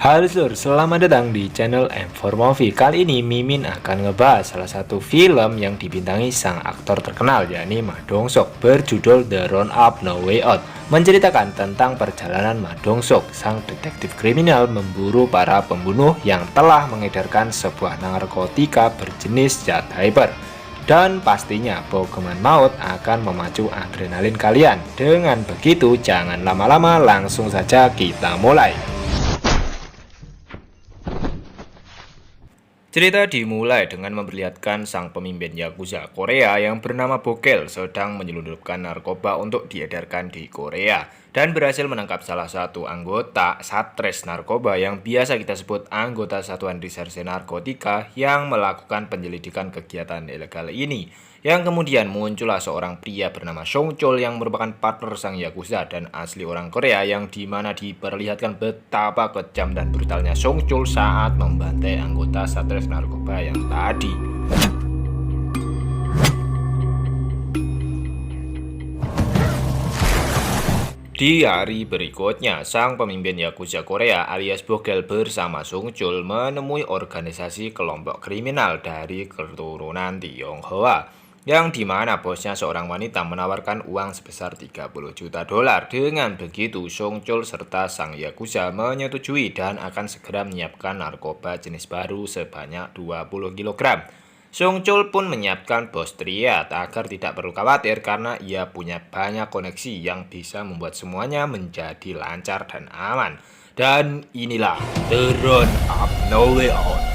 Halo Sur, selamat datang di channel M4 Movie. Kali ini Mimin akan ngebahas salah satu film yang dibintangi sang aktor terkenal, yakni Ma Dong-seok, berjudul The Round Up No Way Out. Menceritakan tentang perjalanan Ma Dong-seok, sang detektif kriminal, memburu para pembunuh yang telah mengedarkan sebuah narkotika berjenis zat hyper. Dan pastinya Pokemon maut akan memacu adrenalin kalian. Dengan begitu, jangan lama-lama, langsung saja kita mulai. Cerita dimulai dengan memperlihatkan sang pemimpin Yakuza Korea yang bernama Bokel sedang menyelundupkan narkoba untuk diedarkan di Korea dan berhasil menangkap salah satu anggota Satres Narkoba yang biasa kita sebut anggota Satuan Reserse Narkotika yang melakukan penyelidikan kegiatan ilegal ini. Yang kemudian muncullah seorang pria bernama Song Chol yang merupakan partner sang Yakuza dan asli orang Korea, yang dimana diperlihatkan betapa kejam dan brutalnya Song Chol saat membantai anggota Satres Narkoba yang tadi. Di hari berikutnya, sang pemimpin Yakuza Korea alias Bokel bersama Song Chol menemui organisasi kelompok kriminal dari keturunan Tionghoa, yang dimana bosnya seorang wanita menawarkan uang sebesar 30 juta dolar. Dengan begitu, Song Chol serta sang Yakuza menyetujui dan akan segera menyiapkan narkoba jenis baru sebanyak 20 kg. Song Chol pun menyiapkan bos triad agar tidak perlu khawatir karena ia punya banyak koneksi yang bisa membuat semuanya menjadi lancar dan aman. Dan inilah The Round Up No Way Out.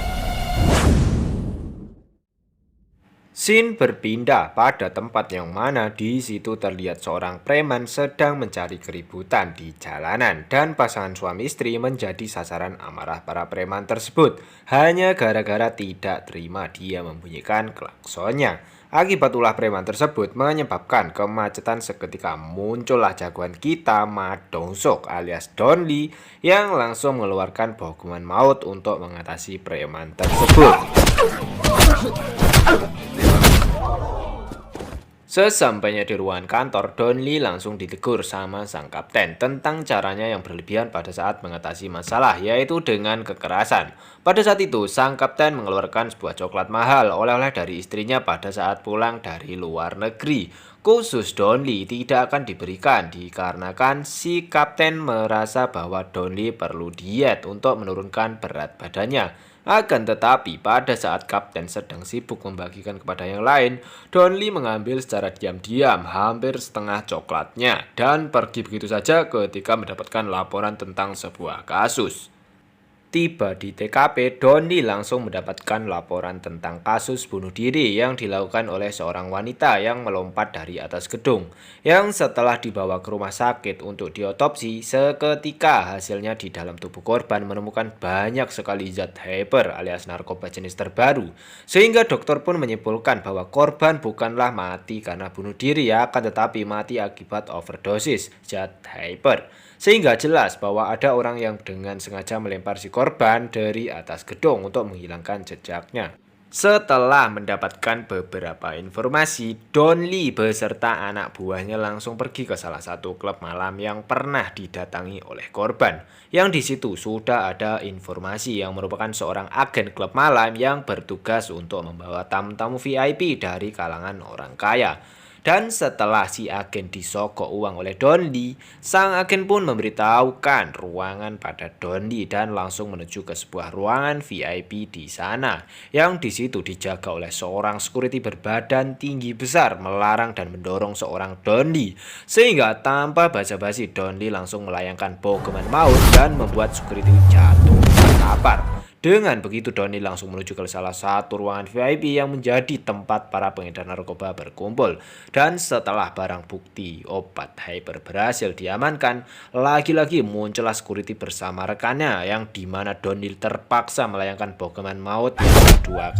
Scene berpindah pada tempat yang mana di situ terlihat seorang preman sedang mencari keributan di jalanan, dan pasangan suami istri menjadi sasaran amarah para preman tersebut hanya gara-gara tidak terima dia membunyikan klaksonnya. Akibat ulah preman tersebut menyebabkan kemacetan seketika. Muncullah jagoan kita Ma Dong-seok alias Don Lee yang langsung mengeluarkan Pokemon maut untuk mengatasi preman tersebut. Sesampainya di ruangan kantor, Don Lee langsung ditegur sama sang kapten tentang caranya yang berlebihan pada saat mengatasi masalah, yaitu dengan kekerasan. Pada saat itu, sang kapten mengeluarkan sebuah coklat mahal oleh-oleh dari istrinya pada saat pulang dari luar negeri. Khusus Don Lee tidak akan diberikan dikarenakan si kapten merasa bahwa Don Lee perlu diet untuk menurunkan berat badannya. Akan tetapi pada saat kapten sedang sibuk membagikan kepada yang lain, Don Lee mengambil secara diam-diam hampir setengah coklatnya dan pergi begitu saja ketika mendapatkan laporan tentang sebuah kasus. Tiba di TKP, Don Lee langsung mendapatkan laporan tentang kasus bunuh diri yang dilakukan oleh seorang wanita yang melompat dari atas gedung, yang setelah dibawa ke rumah sakit untuk diotopsi, seketika hasilnya di dalam tubuh korban menemukan banyak sekali zat hyper alias narkoba jenis terbaru, sehingga dokter pun menyimpulkan bahwa korban bukanlah mati karena bunuh diri akan tetapi mati akibat overdosis zat hyper. Sehingga jelas bahwa ada orang yang dengan sengaja melempar si korban dari atas gedung untuk menghilangkan jejaknya. Setelah mendapatkan beberapa informasi, Don Lee beserta anak buahnya langsung pergi ke salah satu klub malam yang pernah didatangi oleh korban. Yang di situ sudah ada informasi yang merupakan seorang agen klub malam yang bertugas untuk membawa tamu-tamu VIP dari kalangan orang kaya. Dan setelah si agen disogok uang oleh Don Lee, sang agen pun memberitahukan ruangan pada Don Lee dan langsung menuju ke sebuah ruangan VIP di sana, yang di situ dijaga oleh seorang security berbadan tinggi besar melarang dan mendorong seorang Don Lee, sehingga tanpa basa-basi Don Lee langsung melayangkan Pokemon maut dan membuat security jatuh terkapar. Dengan begitu, Don Lee langsung menuju ke salah satu ruangan VIP yang menjadi tempat para pengedar narkoba berkumpul. Dan setelah barang bukti obat hyper berhasil diamankan, lagi-lagi muncullah security bersama rekannya, yang dimana Don Lee terpaksa melayangkan Pokemon maut yang kedua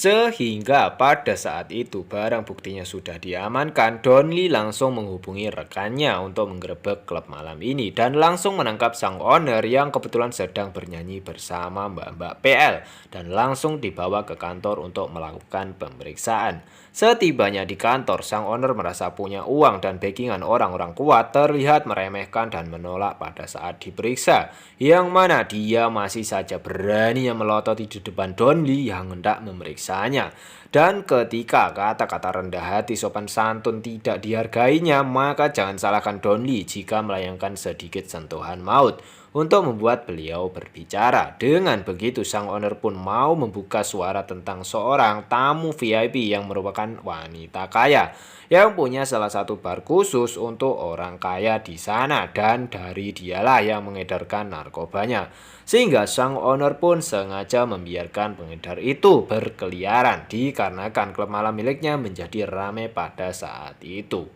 Sehingga pada saat itu barang buktinya sudah diamankan, Donly langsung menghubungi rekannya untuk menggerebek klub malam ini dan langsung menangkap sang owner yang kebetulan sedang bernyanyi bersama mbak-mbak PL dan langsung dibawa ke kantor untuk melakukan pemeriksaan. Setibanya di kantor, sang owner merasa punya uang dan backingan orang-orang kuat, terlihat meremehkan dan menolak pada saat diperiksa, yang mana dia masih saja berani melototi di depan Donly yang hendak memeriksanya. Dan ketika kata-kata rendah hati sopan santun tidak dihargainya, maka jangan salahkan Donly jika melayangkan sedikit sentuhan maut untuk membuat beliau berbicara. Dengan begitu sang owner pun mau membuka suara tentang seorang tamu VIP yang merupakan wanita kaya yang punya salah satu bar khusus untuk orang kaya di sana, dan dari dialah yang mengedarkan narkobanya. Sehingga sang owner pun sengaja membiarkan pengedar itu berkeliaran dikarenakan klub malam miliknya menjadi ramai pada saat itu.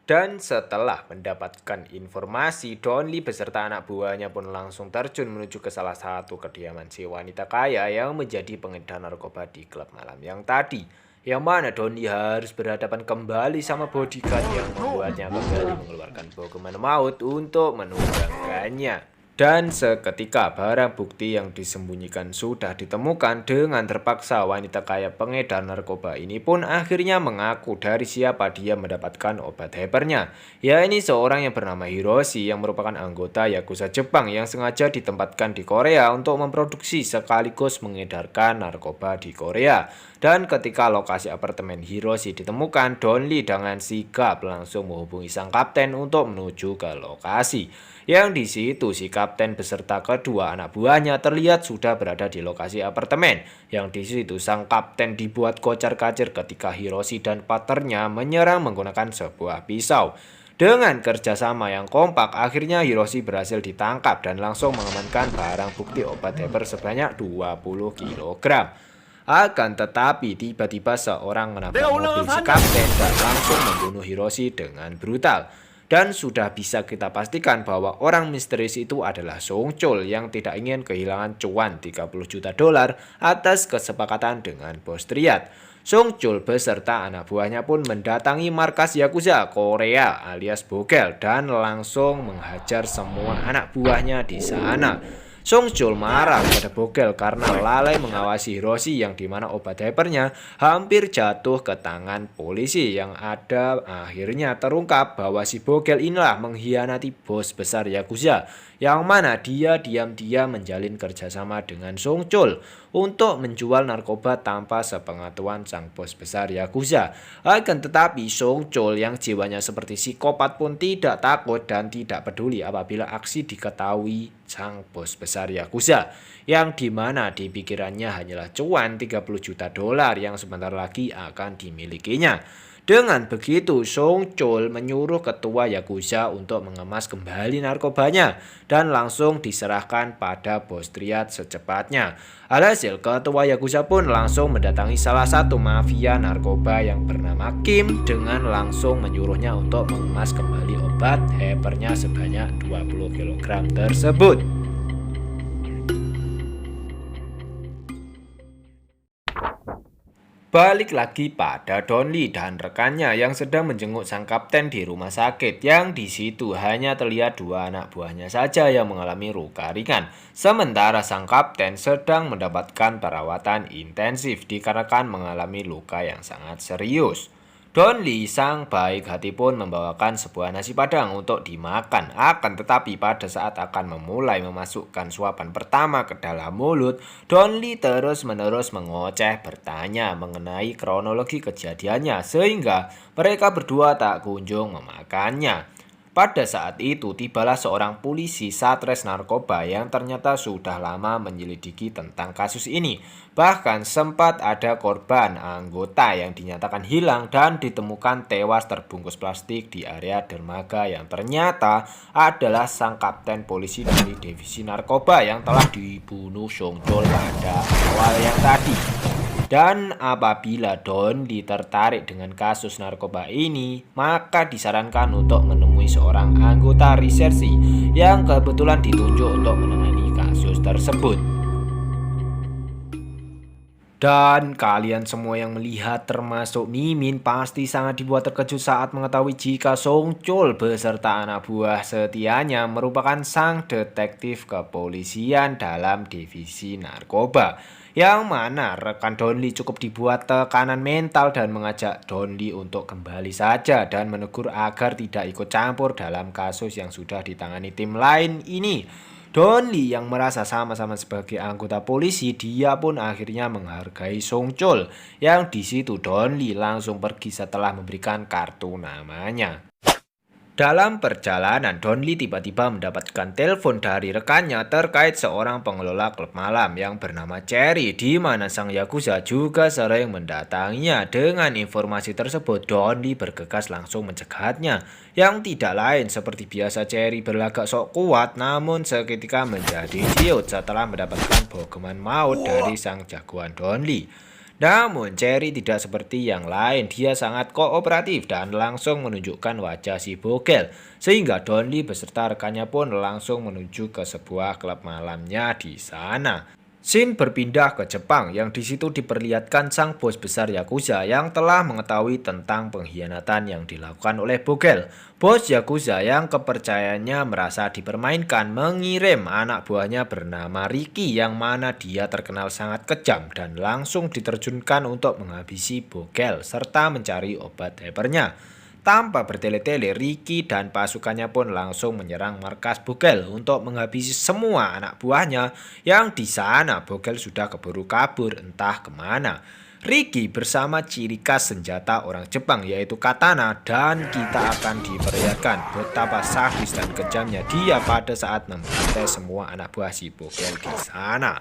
Dan setelah mendapatkan informasi, Donly beserta anak buahnya pun langsung terjun menuju ke salah satu kediaman si wanita kaya yang menjadi pengedar narkoba di klub malam yang tadi. Yang mana Donly harus berhadapan kembali sama bodyguard yang membuatnya kembali mengeluarkan hukuman maut untuk menunggangkannya. Dan seketika barang bukti yang disembunyikan sudah ditemukan, dengan terpaksa wanita kaya pengedar narkoba ini pun akhirnya mengaku dari siapa dia mendapatkan obat hypernya. Ya, ini seorang yang bernama Hiroshi yang merupakan anggota Yakuza Jepang yang sengaja ditempatkan di Korea untuk memproduksi sekaligus mengedarkan narkoba di Korea. Dan ketika lokasi apartemen Hiroshi ditemukan, Donly dengan sigap langsung menghubungi sang kapten untuk menuju ke lokasi. Yang di situ si kapten beserta kedua anak buahnya terlihat sudah berada di lokasi apartemen. Yang di situ sang kapten dibuat kocar-kacir ketika Hiroshi dan partnernya menyerang menggunakan sebuah pisau. Dengan kerjasama yang kompak, akhirnya Hiroshi berhasil ditangkap dan langsung mengamankan barang bukti obat hyper sebanyak 20 kg. Akan tetapi tiba-tiba seorang menabrak mobil si kapten dan langsung membunuh Hiroshi dengan brutal. Dan sudah bisa kita pastikan bahwa orang misterius itu adalah Song Chul yang tidak ingin kehilangan cuan 30 juta dolar atas kesepakatan dengan bos Triad. Song Chul beserta anak buahnya pun mendatangi markas Yakuza Korea alias Bogel dan langsung menghajar semua anak buahnya di sana. Song Chul marah pada Bogel karena lalai mengawasi Hiroshi yang dimana obat hypernya hampir jatuh ke tangan polisi, yang ada akhirnya terungkap bahwa si Bogel inilah mengkhianati bos besar Yakuza, yang mana dia diam-diam menjalin kerjasama dengan Song Chul untuk menjual narkoba tanpa sepengetahuan sang bos besar Yakuza. Akan tetapi Song Chul yang jiwanya seperti psikopat pun tidak takut dan tidak peduli apabila aksi diketahui sang bos besar Yakuza, yang dimana di pikirannya hanyalah cuan 30 juta dolar yang sebentar lagi akan dimilikinya. Dengan begitu, Song Chul menyuruh ketua Yakuza untuk mengemas kembali narkobanya dan langsung diserahkan pada bos Triad secepatnya. Alhasil, ketua Yakuza pun langsung mendatangi salah satu mafia narkoba yang bernama Kim dengan langsung menyuruhnya untuk mengemas kembali obat hypernya sebanyak 20 kg tersebut. Balik lagi pada Donly dan rekannya yang sedang menjenguk sang kapten di rumah sakit, yang di situ hanya terlihat dua anak buahnya saja yang mengalami luka ringan. Sementara sang kapten sedang mendapatkan perawatan intensif dikarenakan mengalami luka yang sangat serius. Donly sang baik hati pun membawakan sebuah nasi padang untuk dimakan. Akan tetapi pada saat akan memulai memasukkan suapan pertama ke dalam mulut, Donly terus-menerus mengoceh bertanya mengenai kronologi kejadiannya sehingga mereka berdua tak kunjung memakannya. Pada saat itu tibalah seorang polisi satres narkoba yang ternyata sudah lama menyelidiki tentang kasus ini. Bahkan sempat ada korban anggota yang dinyatakan hilang dan ditemukan tewas terbungkus plastik di area dermaga yang ternyata adalah sang kapten polisi dari divisi narkoba yang telah dibunuh Song Chul pada awal yang tadi. Dan apabila Donly tertarik dengan kasus narkoba ini, maka disarankan untuk menemui seorang anggota resersi yang kebetulan ditunjuk untuk menangani kasus tersebut. Dan kalian semua yang melihat termasuk Mimin pasti sangat dibuat terkejut saat mengetahui jika Song Chul beserta anak buah setianya merupakan sang detektif kepolisian dalam divisi narkoba. Yang mana rekan Donli cukup dibuat tekanan mental dan mengajak Donli untuk kembali saja dan menegur agar tidak ikut campur dalam kasus yang sudah ditangani tim lain ini. Donli yang merasa sama-sama sebagai anggota polisi, dia pun akhirnya menghargai Song Chul. Yang di situ Donli langsung pergi setelah memberikan kartu namanya. Dalam perjalanan, Donli tiba-tiba mendapatkan telepon dari rekannya terkait seorang pengelola klub malam yang bernama Cherry, di mana sang Yakuza juga sering mendatanginya. Dengan informasi tersebut, Donli bergegas langsung mencegatnya. Yang tidak lain seperti biasa, Cherry berlagak sok kuat namun seketika menjadi ciut setelah mendapatkan bogeman maut dari sang jagoan Donli. Namun Cherry tidak seperti yang lain, dia sangat kooperatif dan langsung menunjukkan wajah si bogel. Sehingga Donli beserta rekannya pun langsung menuju ke sebuah klub malamnya di sana. Scene berpindah ke Jepang yang di situ diperlihatkan sang bos besar Yakuza yang telah mengetahui tentang pengkhianatan yang dilakukan oleh bogel. Bos Yakuza yang kepercayaannya merasa dipermainkan mengirim anak buahnya bernama Ricky yang mana dia terkenal sangat kejam dan langsung diterjunkan untuk menghabisi bogel serta mencari obat hypernya. Tanpa bertele-tele, Ricky dan pasukannya pun langsung menyerang markas bogel untuk menghabisi semua anak buahnya yang di sana bogel sudah keburu kabur entah kemana. Ricky bersama ciri khas senjata orang Jepang yaitu katana dan kita akan diperlihatkan betapa sadis dan kejamnya dia pada saat membantai semua anak buah si bogel di sana.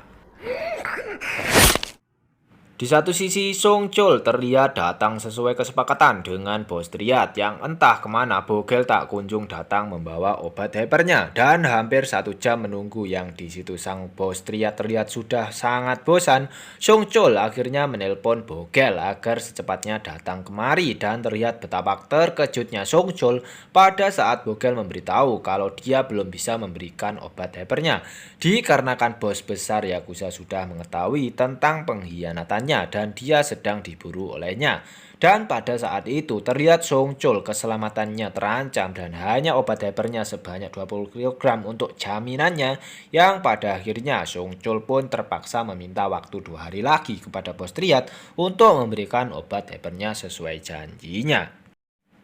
Di satu sisi, Song Chul terlihat datang sesuai kesepakatan dengan bos Triad yang entah kemana bogel tak kunjung datang membawa obat hypernya. Dan hampir 1 jam menunggu yang di situ sang bos Triad terlihat sudah sangat bosan. Song Chul akhirnya menelpon bogel agar secepatnya datang kemari dan terlihat betapa terkejutnya Song Chul pada saat bogel memberitahu kalau dia belum bisa memberikan obat hypernya. Dikarenakan bos besar Yakuza sudah mengetahui tentang pengkhianatannya dan dia sedang diburu olehnya. Dan pada saat itu terlihat Song Chul keselamatannya terancam dan hanya obat hypernya sebanyak 20 kg untuk jaminannya yang pada akhirnya Song Chul pun terpaksa meminta waktu 2 hari lagi kepada bos Triad untuk memberikan obat hypernya sesuai janjinya.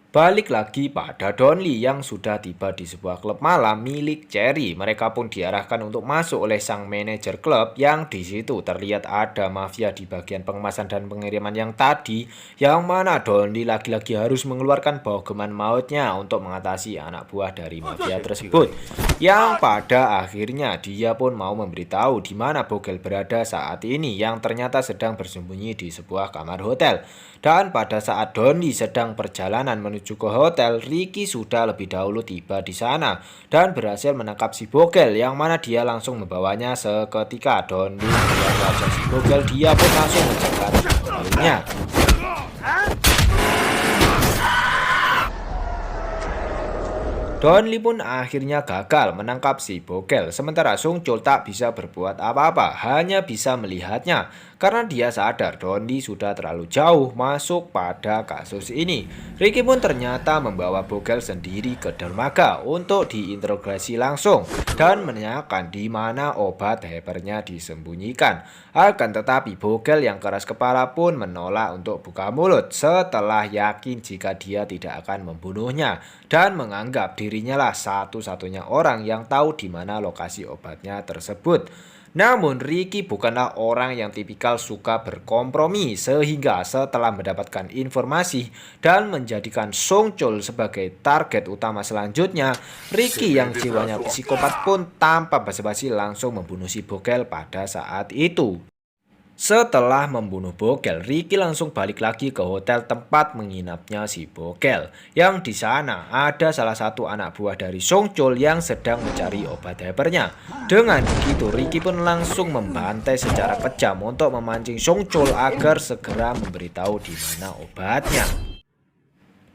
Balik lagi pada Donli yang sudah tiba di sebuah klub malam milik Cherry. Mereka pun diarahkan untuk masuk oleh sang manajer klub yang di situ terlihat ada mafia di bagian pengemasan dan pengiriman yang tadi, yang mana Donli lagi-lagi harus mengeluarkan bogeman mautnya untuk mengatasi anak buah dari mafia tersebut. Yang pada akhirnya dia pun mau memberitahu di mana bogel berada saat ini yang ternyata sedang bersembunyi di sebuah kamar hotel. Dan pada saat Donli sedang perjalanan menuju ke hotel, Ricky sudah lebih dahulu tiba di sana dan berhasil menangkap si bogel yang mana dia langsung membawanya seketika. Donli melihat wajah si bogel, dia pun langsung mencegat mobilnya. Donli pun akhirnya gagal menangkap si bogel, sementara Song Chul tak bisa berbuat apa-apa, hanya bisa melihatnya. Karena dia sadar Donli sudah terlalu jauh masuk pada kasus ini. Ricky pun ternyata membawa bogel sendiri ke dermaga untuk diinterogasi langsung dan menanyakan di mana obat hypernya disembunyikan. Akan tetapi bogel yang keras kepala pun menolak untuk buka mulut setelah yakin jika dia tidak akan membunuhnya dan menganggap dirinya lah satu-satunya orang yang tahu di mana lokasi obatnya tersebut. Namun Ricky bukanlah orang yang tipikal suka berkompromi sehingga setelah mendapatkan informasi dan menjadikan Song Chul sebagai target utama selanjutnya, Ricky yang jiwanya psikopat pun tanpa basa-basi langsung membunuh si bogel pada saat itu. Setelah membunuh bogel, Ricky langsung balik lagi ke hotel tempat menginapnya si bogel. Yang di sana ada salah satu anak buah dari Song Chul yang sedang mencari obat hypernya. Dengan begitu, Ricky pun langsung membantai secara kejam untuk memancing Song Chul agar segera memberitahu di mana obatnya.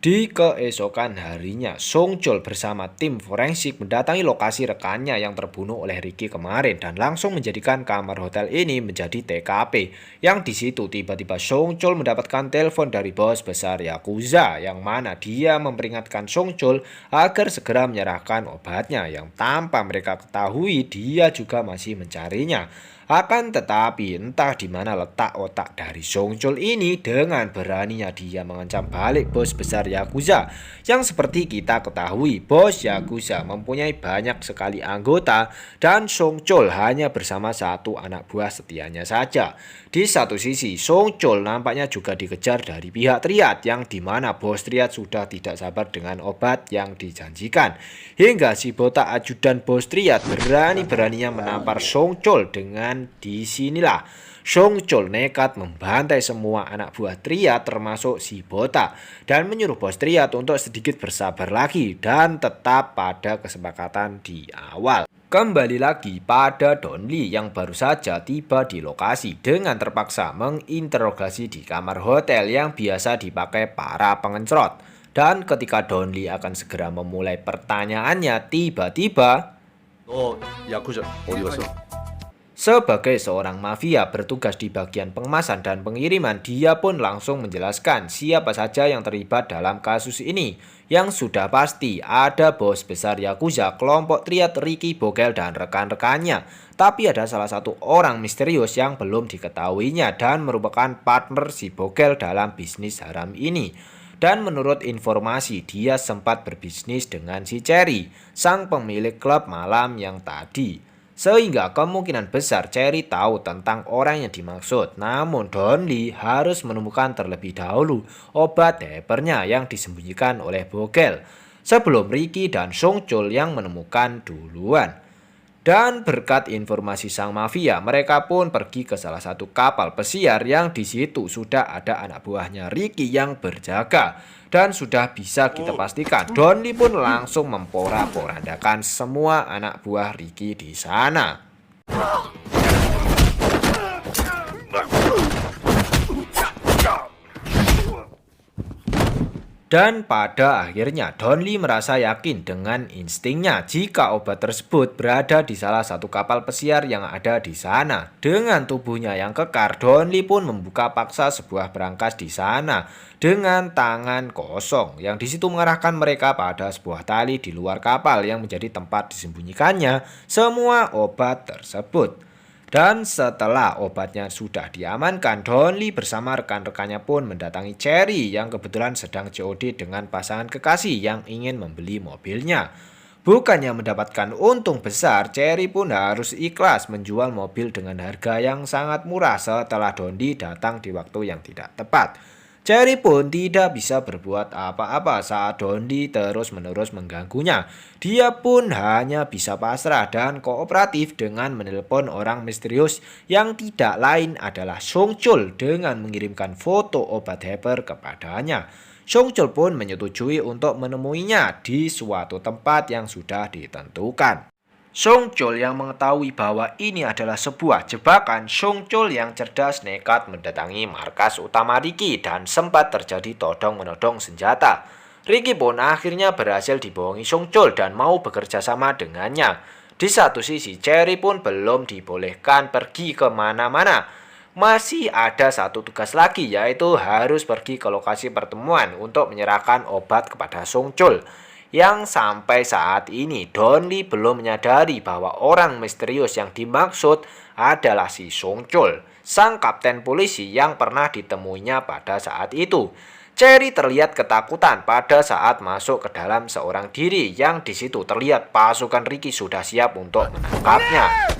Di keesokan harinya, Song Chol bersama tim forensik mendatangi lokasi rekannya yang terbunuh oleh Ricky kemarin dan langsung menjadikan kamar hotel ini menjadi TKP. Yang di situ tiba-tiba Song Chol mendapatkan telepon dari bos besar Yakuza yang mana dia memperingatkan Song Chol agar segera menyerahkan obatnya yang tanpa mereka ketahui dia juga masih mencarinya. Akan tetapi entah di mana letak otak dari Song Chol ini dengan beraninya dia mengancam balik bos besar Yakuza. Yang seperti kita ketahui bos Yakuza mempunyai banyak sekali anggota dan Song Chol hanya bersama satu anak buah setianya saja. Di satu sisi Song Chol nampaknya juga dikejar dari pihak Triad yang dimana bos Triad sudah tidak sabar dengan obat yang dijanjikan. Hingga si botak ajudan bos Triad berani-beraninya menampar Song Chol dengan disinilah Song Chol nekat membantai semua anak buah Triad termasuk si botak dan menyuruh bos Triad untuk sedikit bersabar lagi dan tetap pada kesepakatan di awal. Kembali lagi pada Don Lee yang baru saja tiba di lokasi dengan terpaksa menginterogasi di kamar hotel yang biasa dipakai para pengencrot. Dan ketika Don Lee akan segera memulai pertanyaannya, tiba-tiba 야쿠자 어디 갔어? sebagai seorang mafia bertugas di bagian pengemasan dan pengiriman, dia pun langsung menjelaskan siapa saja yang terlibat dalam kasus ini. Yang sudah pasti ada bos besar Yakuza, kelompok Triad, Ricky, Bogel, dan rekan-rekannya. Tapi ada salah satu orang misterius yang belum diketahuinya dan merupakan partner si Bogel dalam bisnis haram ini. Dan menurut informasi dia sempat berbisnis dengan si Cherry, sang pemilik klub malam yang tadi. Sehingga kemungkinan besar Cherry tahu tentang orang yang dimaksud. Namun Don Lee harus menemukan terlebih dahulu obat hypernya yang disembunyikan oleh Bogel sebelum Ricky dan Song Chol yang menemukan duluan. Dan berkat informasi sang mafia, mereka pun pergi ke salah satu kapal pesiar yang di situ sudah ada anak buahnya Ricky yang berjaga. Dan sudah bisa kita pastikan, Don Lee pun langsung memporak-porandakan semua anak buah Ricky di sana. Dan pada akhirnya Don Lee merasa yakin dengan instingnya jika obat tersebut berada di salah satu kapal pesiar yang ada di sana. Dengan tubuhnya yang kekar, Don Lee pun membuka paksa sebuah berangkas di sana dengan tangan kosong yang disitu mengarahkan mereka pada sebuah tali di luar kapal yang menjadi tempat disembunyikannya semua obat tersebut. Dan setelah obatnya sudah diamankan, Don Lee bersama rekan-rekannya pun mendatangi Cherry yang kebetulan sedang COD dengan pasangan kekasih yang ingin membeli mobilnya. Bukannya mendapatkan untung besar, Cherry pun harus ikhlas menjual mobil dengan harga yang sangat murah setelah Don Lee datang di waktu yang tidak tepat. Cherry pun tidak bisa berbuat apa-apa saat Don Lee terus-menerus mengganggunya. Dia pun hanya bisa pasrah dan kooperatif dengan menelpon orang misterius yang tidak lain adalah Song Chol dengan mengirimkan foto obat hyper kepadanya. Song Chol pun menyetujui untuk menemuinya di suatu tempat yang sudah ditentukan. Song Chol yang mengetahui bahwa ini adalah sebuah jebakan, Song Chol yang cerdas nekat mendatangi markas utama Ricky dan sempat terjadi todong-menodong senjata. Ricky pun akhirnya berhasil dibohongi Song Chol dan mau bekerja sama dengannya. Di satu sisi, Cherry pun belum dibolehkan pergi kemana-mana. Masih ada satu tugas lagi, yaitu harus pergi ke lokasi pertemuan untuk menyerahkan obat kepada Song Chol. Yang sampai saat ini Don Lee belum menyadari bahwa orang misterius yang dimaksud adalah si Song Chol, sang kapten polisi yang pernah ditemuinya pada saat itu. Cherry terlihat ketakutan pada saat masuk ke dalam seorang diri yang di situ terlihat pasukan Ricky sudah siap untuk menangkapnya.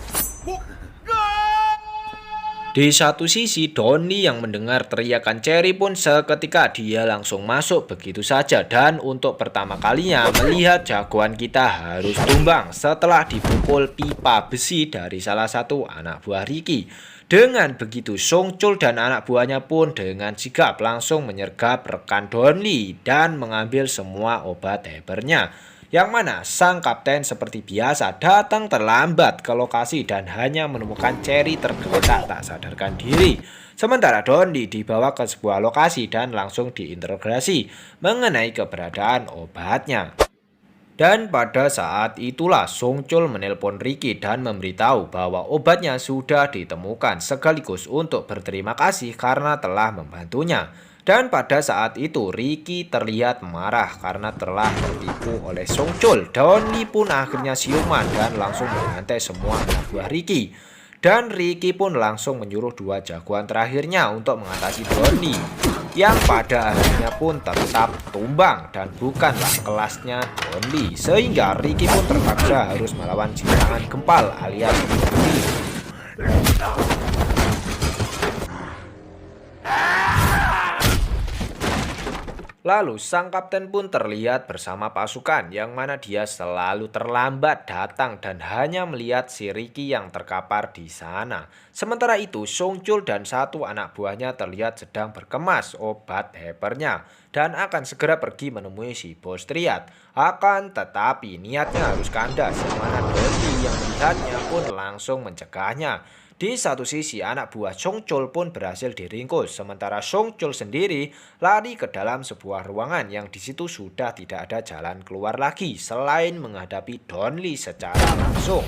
Di satu sisi, Don Lee yang mendengar teriakan Cherry pun seketika dia langsung masuk begitu saja dan untuk pertama kalinya melihat jagoan kita harus tumbang setelah dipukul pipa besi dari salah satu anak buah Ricky. Dengan begitu, Song Chol dan anak buahnya pun dengan sigap langsung menyergap rekan Don Lee dan mengambil semua obat hypernya. yang mana sang kapten seperti biasa datang terlambat ke lokasi dan hanya menemukan Cherry tergeletak tak sadarkan diri. Sementara Donnie dibawa ke sebuah lokasi dan langsung diinterogasi mengenai keberadaan obatnya. Dan pada saat itulah Songchul menelpon Ricky dan memberitahu bahwa obatnya sudah ditemukan sekaligus untuk berterima kasih karena telah membantunya. Dan pada saat itu Ricky terlihat marah karena telah tertipu oleh Songchul. Donnie pun akhirnya siuman dan langsung mengantai semua anak buah Ricky. Dan Ricky pun langsung menyuruh dua jagoan terakhirnya untuk mengatasi Donnie, yang pada akhirnya pun tetap tumbang dan bukanlah kelasnya Donnie, sehingga Ricky pun terpaksa harus melawan serangan gempal alias Donnie. Lalu sang kapten pun terlihat bersama pasukan yang mana dia selalu terlambat datang dan hanya melihat si Ricky yang terkapar di sana. Sementara itu Songchul dan satu anak buahnya terlihat sedang berkemas obat hypernya dan akan segera pergi menemui si bos Triad. Akan tetapi niatnya harus kandas, yang mana Donnie yang melihatnya pun langsung mencegahnya. Di satu sisi anak buah Songchul pun berhasil diringkus, sementara Songchul sendiri lari ke dalam sebuah ruangan yang di situ sudah tidak ada jalan keluar lagi selain menghadapi Donnie secara langsung.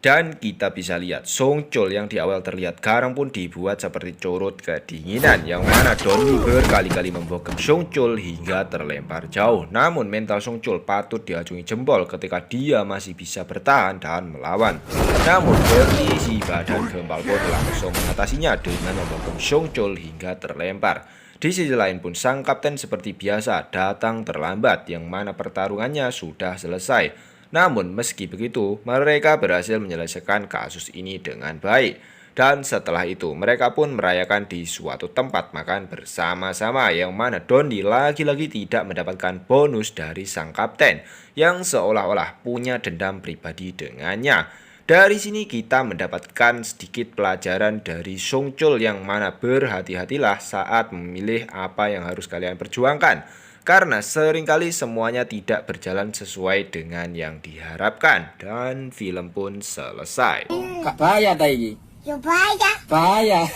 Dan kita bisa lihat Songchul yang di awal terlihat garang pun dibuat seperti curut kedinginan, yang mana Donnie berkali-kali membokong Songchul hingga terlempar jauh. Namun mental Songchul patut diacungi jempol ketika dia masih bisa bertahan dan melawan. Namun kondisi badan gempal pun langsung mengatasinya dengan membokong Songchul hingga terlempar. Di sisi lain pun sang kapten seperti biasa datang terlambat, yang mana pertarungannya sudah selesai. Namun meski begitu, mereka berhasil menyelesaikan kasus ini dengan baik. Dan setelah itu, mereka pun merayakan di suatu tempat makan bersama-sama, yang mana Donnie lagi-lagi tidak mendapatkan bonus dari sang kapten yang seolah-olah punya dendam pribadi dengannya. Dari sini kita mendapatkan sedikit pelajaran dari Songchul, yang mana berhati-hatilah saat memilih apa yang harus kalian perjuangkan. Karena seringkali semuanya tidak berjalan sesuai dengan yang diharapkan. Dan film pun selesai. Kak bahaya tadi. Ya bahaya. Bahaya.